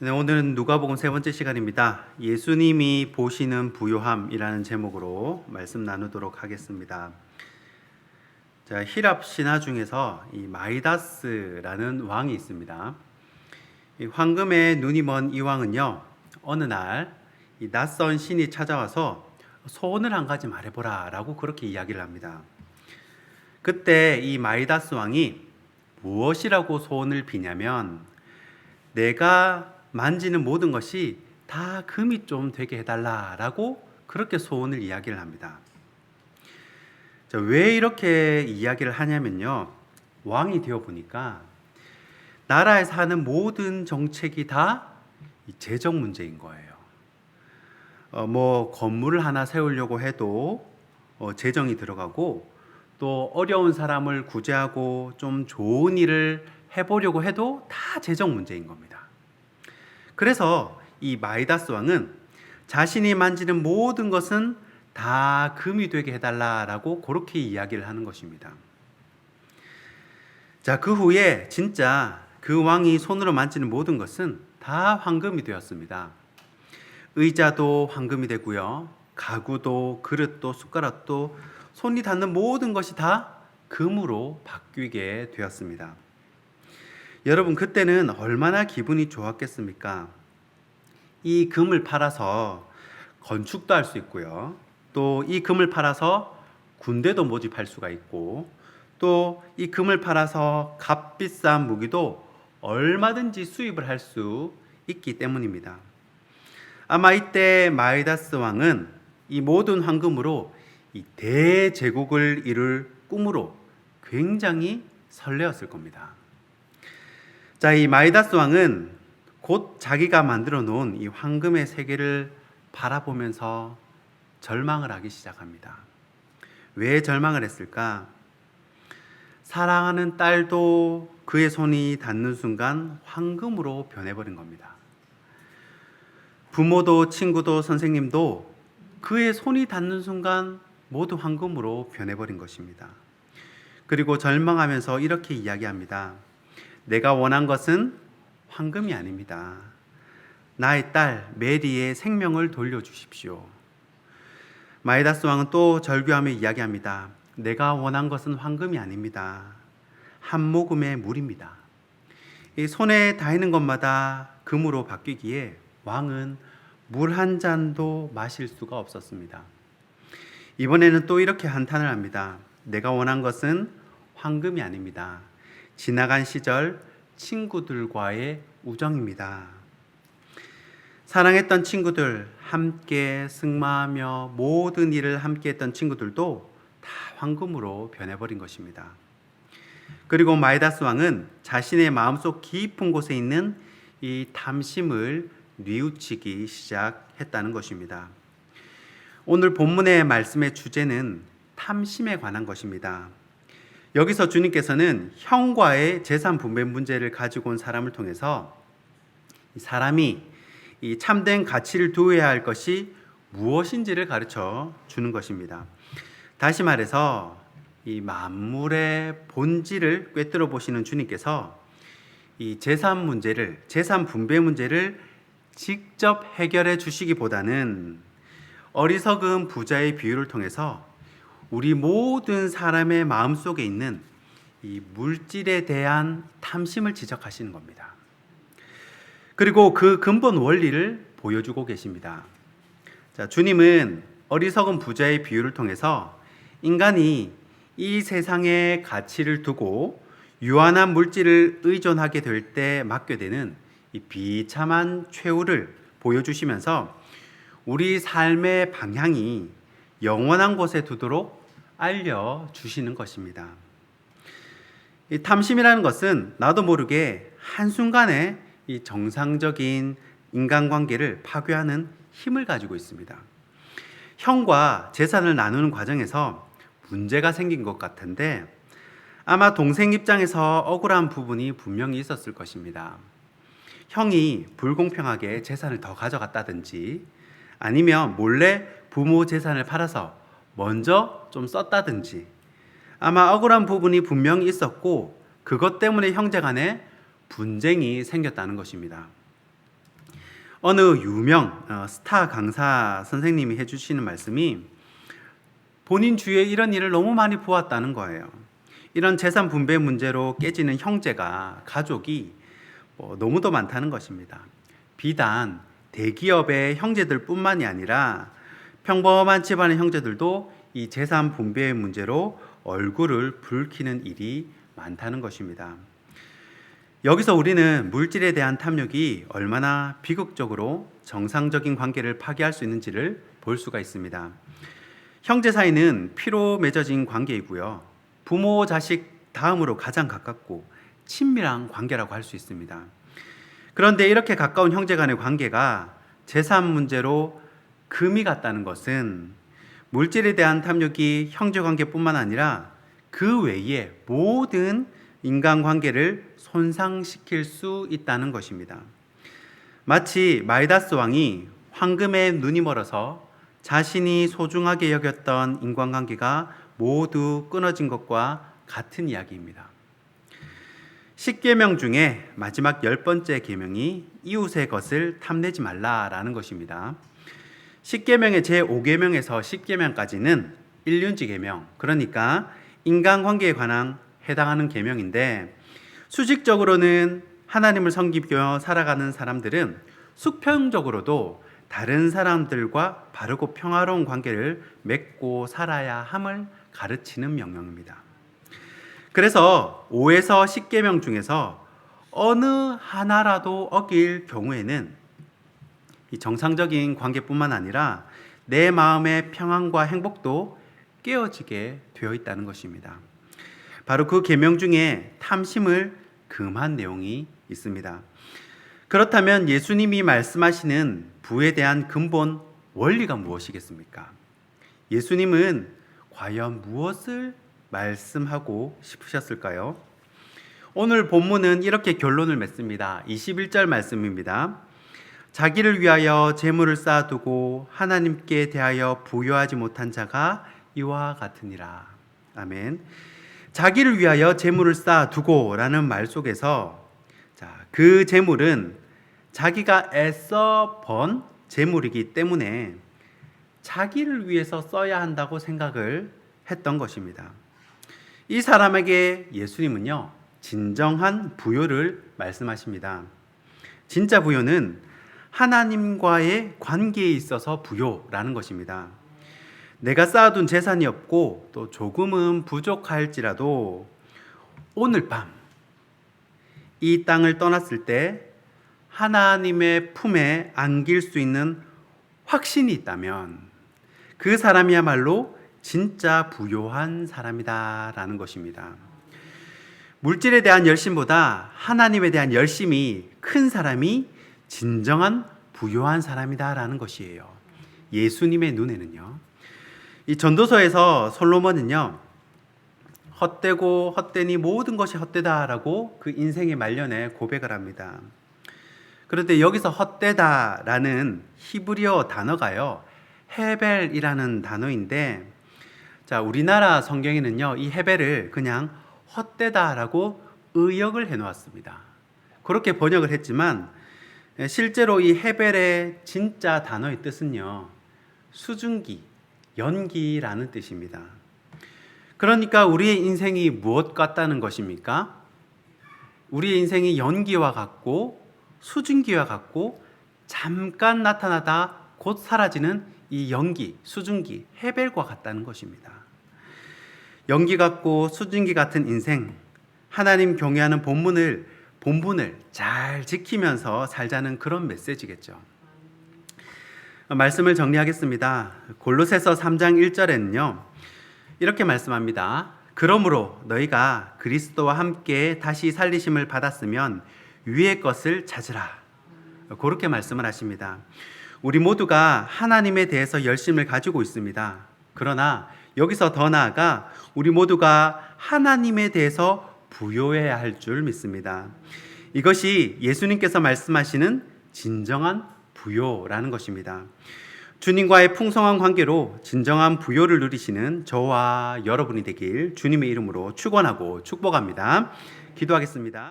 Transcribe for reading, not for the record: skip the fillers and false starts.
네, 오늘은 누가복음 세 번째 시간입니다. 예수님이 보시는 부요함이라는 제목으로 말씀 나누도록 하겠습니다. 자, 히랍 신화 중에서 이 마이다스라는 왕이 있습니다. 이 황금에 눈이 먼 이 왕은요, 어느 날 이 낯선 신이 찾아와서 소원을 한 가지 말해보라라고 그렇게 이야기를 합니다. 그때 이 마이다스 왕이 무엇이라고 소원을 비냐면, 내가 만지는 모든 것이 다 금이 좀 되게 해달라라고 그렇게 소원을 이야기를 합니다. 자, 왜 이렇게 이야기를 하냐면요, 왕이 되어 보니까 나라에서 하는 모든 정책이 다 재정 문제인 거예요. 건물을 하나 세우려고 해도 재정이 들어가고, 또 어려운 사람을 구제하고 좀 좋은 일을 해보려고 해도 다 재정 문제인 겁니다. 그래서 이 마이다스 왕은 자신이 만지는 모든 것은 다 금이 되게 해달라라고 그렇게 이야기를 하는 것입니다. 자, 그 후에 진짜 그 왕이 손으로 만지는 모든 것은 다 황금이 되었습니다. 의자도 황금이 되고요, 가구도 그릇도 숟가락도 손이 닿는 모든 것이 다 금으로 바뀌게 되었습니다. 여러분, 그때는 얼마나 기분이 좋았겠습니까? 이 금을 팔아서 건축도 할 수 있고요, 또 이 금을 팔아서 군대도 모집할 수가 있고, 또 이 금을 팔아서 값비싼 무기도 얼마든지 수입을 할 수 있기 때문입니다. 아마 이때 마이다스 왕은 이 모든 황금으로 이 대제국을 이룰 꿈으로 굉장히 설레었을 겁니다. 자, 이 마이다스 왕은 곧 자기가 만들어 놓은 이 황금의 세계를 바라보면서 절망을 하기 시작합니다. 왜 절망을 했을까? 사랑하는 딸도 그의 손이 닿는 순간 황금으로 변해버린 겁니다. 부모도 친구도 선생님도 그의 손이 닿는 순간 모두 황금으로 변해버린 것입니다. 그리고 절망하면서 이렇게 이야기합니다. 내가 원한 것은 황금이 아닙니다. 나의 딸 메리의 생명을 돌려주십시오. 마이다스 왕은 또 절규하며 이야기합니다. 내가 원한 것은 황금이 아닙니다. 한 모금의 물입니다. 이 손에 닿는 것마다 금으로 바뀌기에 왕은 물 한 잔도 마실 수가 없었습니다. 이번에는 또 이렇게 한탄을 합니다. 내가 원한 것은 황금이 아닙니다. 지나간 시절 친구들과의 우정입니다. 사랑했던 친구들, 함께 승마하며 모든 일을 함께 했던 친구들도 다 황금으로 변해버린 것입니다. 그리고 마이다스 왕은 자신의 마음속 깊은 곳에 있는 이 탐심을 뉘우치기 시작했다는 것입니다. 오늘 본문의 말씀의 주제는 탐심에 관한 것입니다. 여기서 주님께서는 형과의 재산 분배 문제를 가지고 온 사람을 통해서 사람이 이 참된 가치를 두어야 할 것이 무엇인지를 가르쳐 주는 것입니다. 다시 말해서 이 만물의 본질을 꿰뚫어 보시는 주님께서 이 재산 문제를, 재산 분배 문제를 직접 해결해 주시기보다는 어리석은 부자의 비유를 통해서 우리 모든 사람의 마음속에 있는 이 물질에 대한 탐심을 지적하시는 겁니다. 그리고 그 근본 원리를 보여주고 계십니다. 자, 주님은 어리석은 부자의 비유를 통해서 인간이 이 세상의 가치를 두고 유한한 물질을 의존하게 될 때 맞게 되는 이 비참한 최후를 보여주시면서 우리 삶의 방향이 영원한 곳에 두도록 알려주시는 것입니다. 이 탐심이라는 것은 나도 모르게 한순간에 이 정상적인 인간관계를 파괴하는 힘을 가지고 있습니다. 형과 재산을 나누는 과정에서 문제가 생긴 것 같은데 아마 동생 입장에서 억울한 부분이 분명히 있었을 것입니다. 형이 불공평하게 재산을 더 가져갔다든지, 아니면 몰래 부모 재산을 팔아서 먼저 좀 썼다든지, 아마 억울한 부분이 분명히 있었고 그것 때문에 형제 간에 분쟁이 생겼다는 것입니다. 어느 유명 스타 강사 선생님이 해주시는 말씀이 본인 주위에 이런 일을 너무 많이 보았다는 거예요. 이런 재산 분배 문제로 깨지는 형제가, 가족이 너무도 많다는 것입니다. 비단 대기업의 형제들뿐만이 아니라 평범한 집안의 형제들도 이 재산 분배의 문제로 얼굴을 붉히는 일이 많다는 것입니다. 여기서 우리는 물질에 대한 탐욕이 얼마나 비극적으로 정상적인 관계를 파괴할 수 있는지를 볼 수가 있습니다. 형제 사이는 피로 맺어진 관계이고요. 부모, 자식 다음으로 가장 가깝고 친밀한 관계라고 할 수 있습니다. 그런데 이렇게 가까운 형제 간의 관계가 재산 문제로 금이 갔다는 것은 물질에 대한 탐욕이 형제 관계뿐만 아니라 그 외에 모든 인간관계를 손상시킬 수 있다는 것입니다. 마치 마이다스 왕이 황금에 눈이 멀어서 자신이 소중하게 여겼던 인간관계가 모두 끊어진 것과 같은 이야기입니다. 10계명 중에 마지막 10번째 계명이 이웃의 것을 탐내지 말라라는 것입니다. 10계명의 제5계명에서 10계명까지는 일륜지 계명, 그러니까 인간관계에 관한 해당하는 계명인데, 수직적으로는 하나님을 섬기며 살아가는 사람들은 수평적으로도 다른 사람들과 바르고 평화로운 관계를 맺고 살아야 함을 가르치는 명령입니다. 그래서 5에서 10계명 중에서 어느 하나라도 어길 경우에는 이 정상적인 관계뿐만 아니라 내 마음의 평안과 행복도 깨어지게 되어 있다는 것입니다. 바로 그 계명 중에 탐심을 금한 내용이 있습니다. 그렇다면 예수님이 말씀하시는 부에 대한 근본 원리가 무엇이겠습니까? 예수님은 과연 무엇을 말씀하고 싶으셨을까요? 오늘 본문은 이렇게 결론을 맺습니다. 21절 말씀입니다. 자기를 위하여 재물을 쌓아두고 하나님께 대하여 부여하지 못한 자가 이와 같으니라. 아멘. 자기를 위하여 재물을 쌓아두고 라는 말 속에서 그 재물은 자기가 애써 번 재물이기 때문에 자기를 위해서 써야 한다고 생각을 했던 것입니다. 이 사람에게 예수님은요, 진정한 부요를 말씀하십니다. 진짜 부요는 하나님과의 관계에 있어서 부요라는 것입니다. 내가 쌓아둔 재산이 없고 또 조금은 부족할지라도 오늘 밤 이 땅을 떠났을 때 하나님의 품에 안길 수 있는 확신이 있다면 그 사람이야말로 진짜 부요한 사람이다라는 것입니다. 물질에 대한 열심보다 하나님에 대한 열심이 큰 사람이 진정한 부요한 사람이다라는 것이에요. 예수님의 눈에는요. 이 전도서에서 솔로몬은요, 헛되고 헛되니 모든 것이 헛되다라고 그 인생의 말년에 고백을 합니다. 그런데 여기서 헛되다라는 히브리어 단어가요, 헤벨이라는 단어인데, 우리나라 성경에는요, 이 헤벨을 그냥 헛되다라고 의역을 해놓았습니다. 그렇게 번역을 했지만 실제로 이 헤벨의 진짜 단어의 뜻은요, 수증기, 연기라는 뜻입니다. 그러니까 우리의 인생이 무엇 같다는 것입니까? 우리의 인생이 연기와 같고 수증기와 같고 잠깐 나타나다 곧 사라지는 이 연기, 수증기, 헤벨과 같다는 것입니다. 연기 같고 수증기 같은 인생, 하나님 경외하는 본분을 잘 지키면서 살자는 그런 메시지겠죠. 말씀을 정리하겠습니다. 골로새서 3장 1절에는요, 이렇게 말씀합니다. 그러므로 너희가 그리스도와 함께 다시 살리심을 받았으면 위의 것을 찾으라. 그렇게 말씀을 하십니다. 우리 모두가 하나님에 대해서 열심을 가지고 있습니다. 그러나 여기서 더 나아가 우리 모두가 하나님에 대해서 부요해야 할 줄 믿습니다. 이것이 예수님께서 말씀하시는 진정한 부요라는 것입니다. 주님과의 풍성한 관계로 진정한 부요를 누리시는 저와 여러분이 되길 주님의 이름으로 축원하고 축복합니다. 기도하겠습니다.